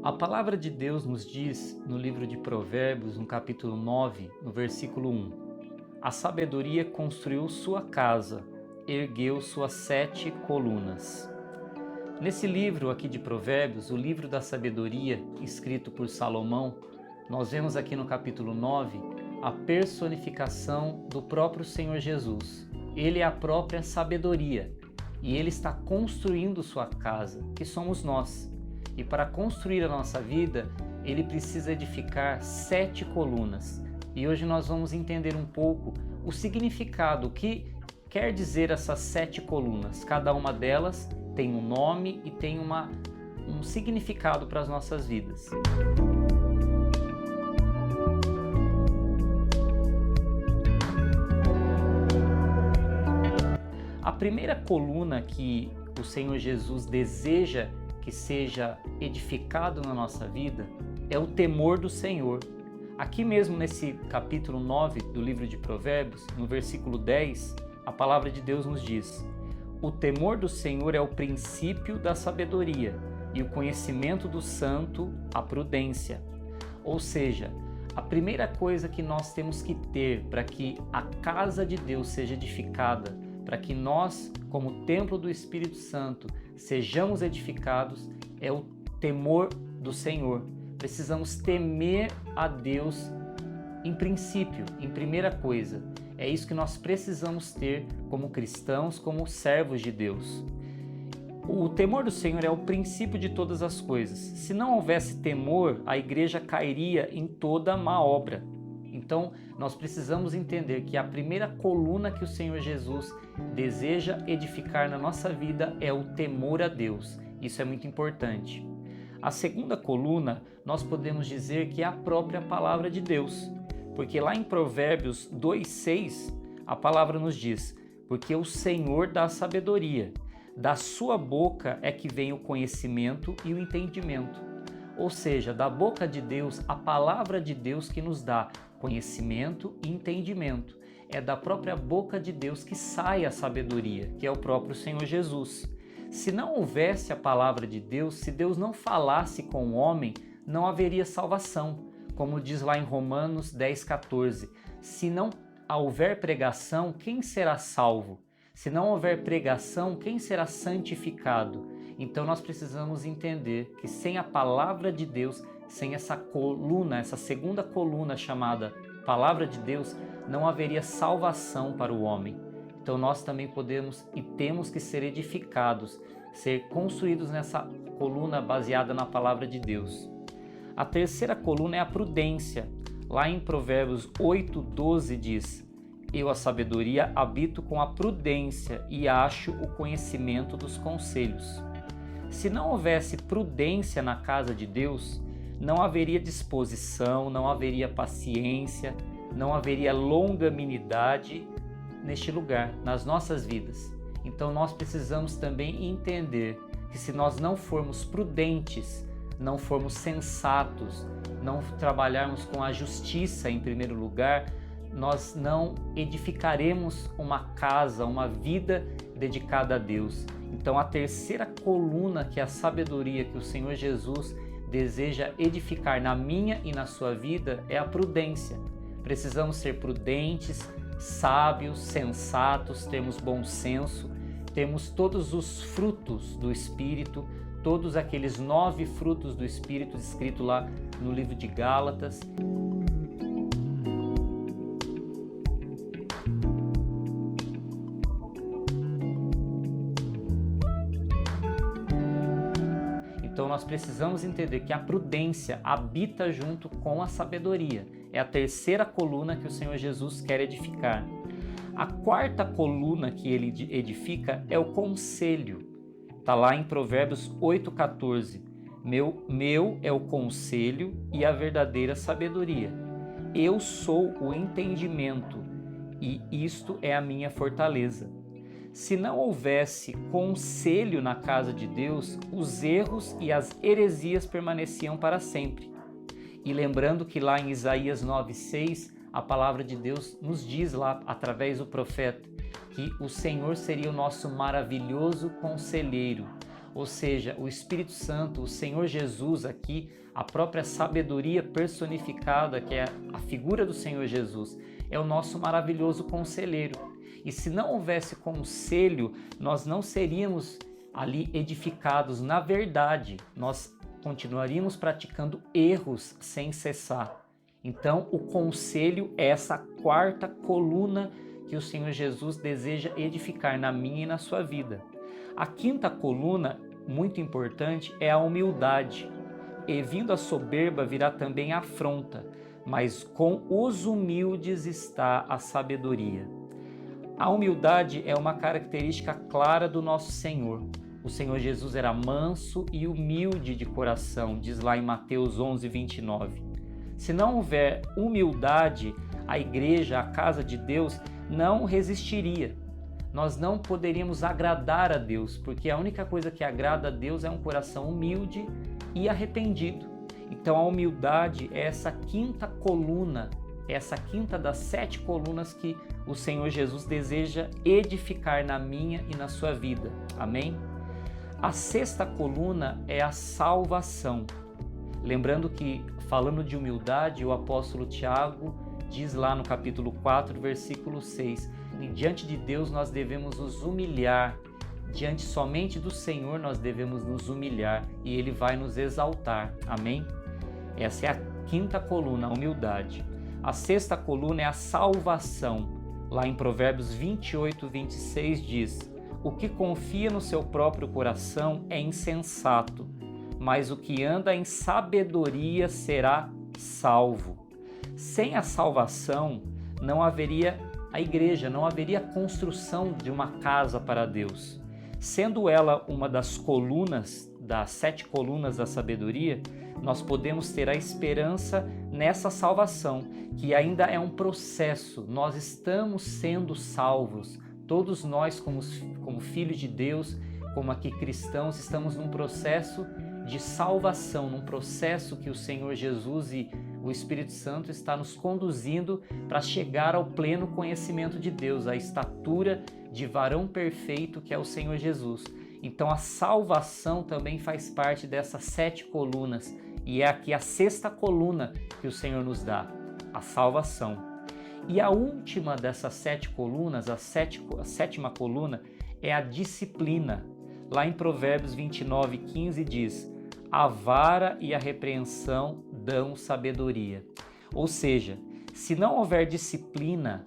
A palavra de Deus nos diz no livro de Provérbios, no capítulo 9, no versículo 1: A sabedoria construiu sua casa, ergueu suas 7 colunas. Nesse livro aqui de Provérbios, o livro da sabedoria, escrito por Salomão, nós vemos aqui no capítulo 9 a personificação do próprio Senhor Jesus. Ele é a própria sabedoria e ele está construindo sua casa, que somos nós. E para construir a nossa vida, ele precisa edificar 7 colunas. E hoje nós vamos entender um pouco o significado, o que quer dizer essas 7 colunas. Cada uma delas tem um nome e tem um significado para as nossas vidas. A primeira coluna que o Senhor Jesus deseja que seja edificado na nossa vida é o temor do Senhor. Aqui mesmo nesse capítulo 9 do livro de Provérbios, no versículo 10, a palavra de Deus nos diz: O temor do Senhor é o princípio da sabedoria e o conhecimento do santo, a prudência. Ou seja, a primeira coisa que nós temos que ter para que a casa de Deus seja edificada, para que nós, como templo do Espírito Santo, sejamos edificados, é o temor do Senhor. Precisamos temer a Deus em princípio, em primeira coisa. É isso que nós precisamos ter como cristãos, como servos de Deus. O temor do Senhor é o princípio de todas as coisas. Se não houvesse temor, a igreja cairia em toda má obra. Então, nós precisamos entender que a primeira coluna que o Senhor Jesus deseja edificar na nossa vida é o temor a Deus. Isso é muito importante. A segunda coluna, nós podemos dizer que é a própria palavra de Deus. Porque lá em Provérbios 2:6, a palavra nos diz: Porque o Senhor dá sabedoria, da sua boca é que vem o conhecimento e o entendimento. Ou seja, da boca de Deus, a palavra de Deus que nos dá conhecimento e entendimento. É da própria boca de Deus que sai a sabedoria, que é o próprio Senhor Jesus. Se não houvesse a palavra de Deus, se Deus não falasse com o homem, não haveria salvação. Como diz lá em Romanos 10:14, se não houver pregação, quem será salvo? Se não houver pregação, quem será santificado? Então nós precisamos entender que sem a palavra de Deus, sem essa coluna, essa segunda coluna chamada palavra de Deus, não haveria salvação para o homem. Então nós também podemos e temos que ser edificados, ser construídos nessa coluna baseada na palavra de Deus. A terceira coluna é a prudência. Lá em Provérbios 8:12 diz: Eu, a sabedoria, habito com a prudência e acho o conhecimento dos conselhos. Se não houvesse prudência na casa de Deus, não haveria disposição, não haveria paciência, não haveria longanimidade neste lugar, nas nossas vidas. Então nós precisamos também entender que se nós não formos prudentes, não formos sensatos, não trabalharmos com a justiça em primeiro lugar, nós não edificaremos uma casa, uma vida dedicada a Deus. Então a terceira coluna, que é a sabedoria que o Senhor Jesus deseja edificar na minha e na sua vida, é a prudência. Precisamos ser prudentes, sábios, sensatos, termos bom senso, temos todos os frutos do Espírito, todos aqueles 9 frutos do Espírito descritos lá no livro de Gálatas. Então nós precisamos entender que a prudência habita junto com a sabedoria. É a terceira coluna que o Senhor Jesus quer edificar. A quarta coluna que ele edifica é o conselho. Está lá em Provérbios 8:14. Meu é o conselho e a verdadeira sabedoria. Eu sou o entendimento e isto é a minha fortaleza. Se não houvesse conselho na casa de Deus, os erros e as heresias permaneciam para sempre. E lembrando que lá em Isaías 9:6, a palavra de Deus nos diz lá, através do profeta, que o Senhor seria o nosso maravilhoso conselheiro, ou seja, o Espírito Santo, o Senhor Jesus aqui, a própria sabedoria personificada, que é a figura do Senhor Jesus, é o nosso maravilhoso conselheiro. E se não houvesse conselho, nós não seríamos ali edificados. Na verdade, nós continuaríamos praticando erros sem cessar. Então, o conselho é essa quarta coluna que o Senhor Jesus deseja edificar na minha e na sua vida. A quinta coluna, muito importante, é a humildade. E vindo a soberba virá também a afronta, mas com os humildes está a sabedoria. A humildade é uma característica clara do nosso Senhor. O Senhor Jesus era manso e humilde de coração, diz lá em Mateus 11:29. Se não houver humildade, a igreja, a casa de Deus, não resistiria. Nós não poderíamos agradar a Deus, porque a única coisa que agrada a Deus é um coração humilde e arrependido. Então a humildade é essa quinta coluna, é essa quinta das 7 colunas que o Senhor Jesus deseja edificar na minha e na sua vida. Amém? A sexta coluna é a salvação. Lembrando que, falando de humildade, o apóstolo Tiago diz lá no capítulo 4, versículo 6, e diante de Deus nós devemos nos humilhar, diante somente do Senhor nós devemos nos humilhar e Ele vai nos exaltar. Amém? Essa é a quinta coluna, a humildade. A sexta coluna é a salvação. Lá em Provérbios 28:26 diz: o que confia no seu próprio coração é insensato, mas o que anda em sabedoria será salvo. Sem a salvação, não haveria a igreja, não haveria a construção de uma casa para Deus. Sendo ela uma das colunas, das 7 colunas da sabedoria, nós podemos ter a esperança nessa salvação, que ainda é um processo. Nós estamos sendo salvos. Todos nós, como filhos de Deus, como aqui cristãos, estamos num processo de salvação, num processo que o Senhor Jesus e o Espírito Santo está nos conduzindo para chegar ao pleno conhecimento de Deus, à estatura de varão perfeito que é o Senhor Jesus. Então a salvação também faz parte dessas 7 colunas e é aqui a sexta coluna que o Senhor nos dá, a salvação. E a última dessas 7 colunas, a sétima coluna, é a disciplina. Lá em Provérbios 29:15 diz: a vara e a repreensão dão sabedoria. Ou seja, se não houver disciplina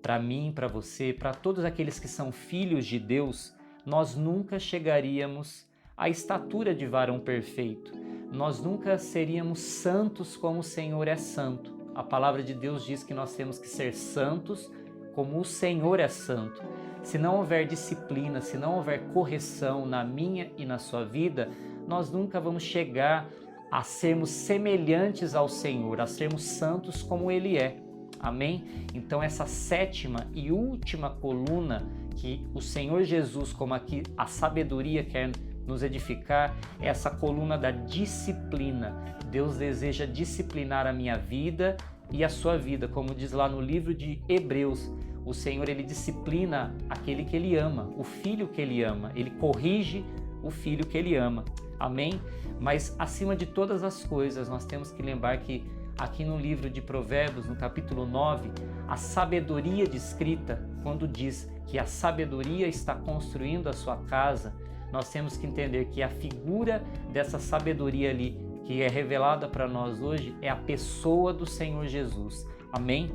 para mim, para você, para todos aqueles que são filhos de Deus, nós nunca chegaríamos à estatura de varão perfeito. Nós nunca seríamos santos como o Senhor é santo. A palavra de Deus diz que nós temos que ser santos como o Senhor é santo. Se não houver disciplina, se não houver correção na minha e na sua vida, nós nunca vamos chegar a sermos semelhantes ao Senhor, a sermos santos como Ele é. Amém? Então essa sétima e última coluna que o Senhor Jesus, como aqui a sabedoria quer nos edificar, é essa coluna da disciplina. Deus deseja disciplinar a minha vida e a sua vida, como diz lá no livro de Hebreus. O Senhor, Ele disciplina aquele que Ele ama, o filho que Ele ama. Ele corrige o filho que Ele ama. Amém? Mas acima de todas as coisas, nós temos que lembrar que aqui no livro de Provérbios, no capítulo 9, a sabedoria descrita, quando diz que a sabedoria está construindo a sua casa, nós temos que entender que a figura dessa sabedoria ali, que é revelada para nós hoje, é a pessoa do Senhor Jesus. Amém?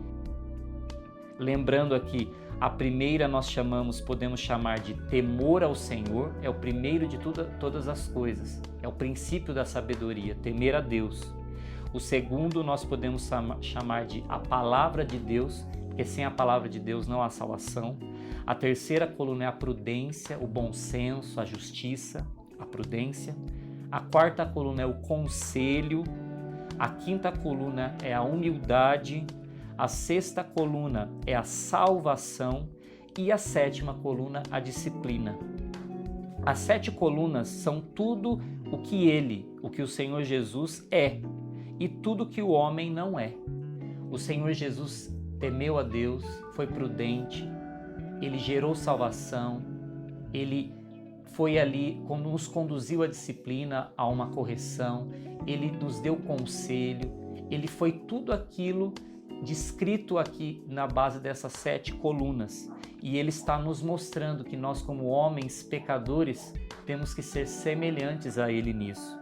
Lembrando aqui, a primeira nós podemos chamar de temor ao Senhor, é o primeiro de todas as coisas, é o princípio da sabedoria, temer a Deus. O segundo nós podemos chamar de a palavra de Deus, porque sem a palavra de Deus não há salvação. A terceira coluna é a prudência, o bom senso, a justiça, a prudência. A quarta coluna é o conselho. A quinta coluna é a humildade. A sexta coluna é a salvação e a sétima coluna a disciplina. As 7 colunas são tudo o que o Senhor Jesus é e tudo que o homem não é. O Senhor Jesus temeu a Deus, foi prudente, Ele gerou salvação, Ele foi ali, quando nos conduziu à disciplina, a uma correção, ele nos deu conselho, ele foi tudo aquilo descrito aqui na base dessas 7 colunas. E ele está nos mostrando que nós, como homens pecadores, temos que ser semelhantes a ele nisso.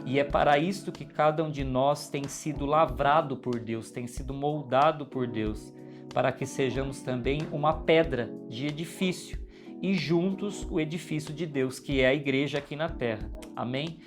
E é para isto que cada um de nós tem sido lavrado por Deus, tem sido moldado por Deus, para que sejamos também uma pedra de edifício e juntos o edifício de Deus, que é a igreja aqui na terra. Amém?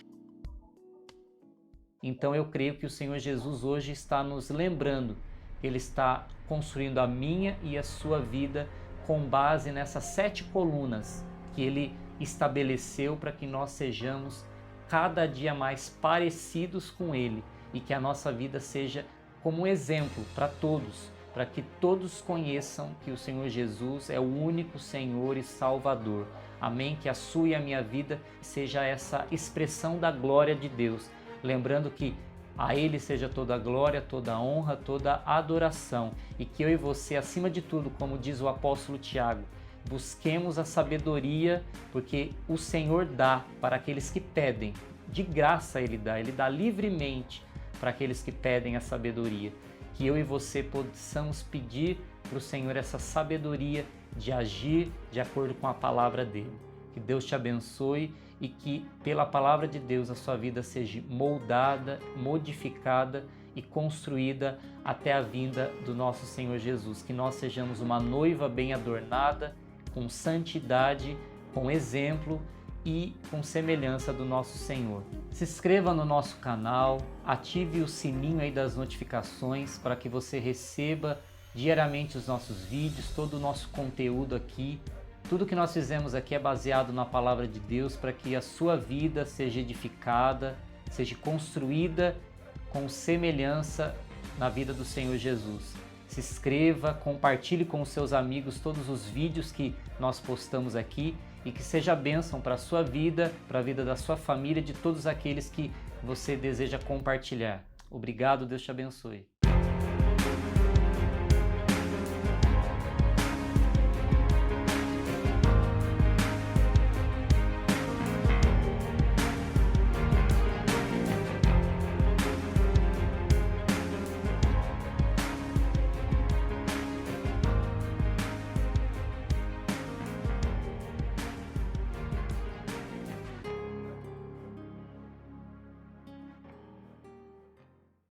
Então eu creio que o Senhor Jesus hoje está nos lembrando que Ele está construindo a minha e a sua vida com base nessas 7 colunas que Ele estabeleceu para que nós sejamos cada dia mais parecidos com Ele e que a nossa vida seja como um exemplo para todos, para que todos conheçam que o Senhor Jesus é o único Senhor e Salvador. Amém? Que a sua e a minha vida seja essa expressão da glória de Deus. Lembrando que a Ele seja toda a glória, toda a honra, toda a adoração. E que eu e você, acima de tudo, como diz o apóstolo Tiago, busquemos a sabedoria, porque o Senhor dá para aqueles que pedem. De graça Ele dá livremente para aqueles que pedem a sabedoria. Que eu e você possamos pedir para o Senhor essa sabedoria de agir de acordo com a palavra dEle. Que Deus te abençoe e que pela palavra de Deus a sua vida seja moldada, modificada e construída até a vinda do nosso Senhor Jesus. Que nós sejamos uma noiva bem adornada, com santidade, com exemplo e com semelhança do nosso Senhor. Se inscreva no nosso canal, ative o sininho aí das notificações para que você receba diariamente os nossos vídeos, todo o nosso conteúdo aqui. Tudo que nós fizemos aqui é baseado na palavra de Deus para que a sua vida seja edificada, seja construída com semelhança na vida do Senhor Jesus. Se inscreva, compartilhe com os seus amigos todos os vídeos que nós postamos aqui e que seja bênção para a sua vida, para a vida da sua família, de todos aqueles que você deseja compartilhar. Obrigado, Deus te abençoe.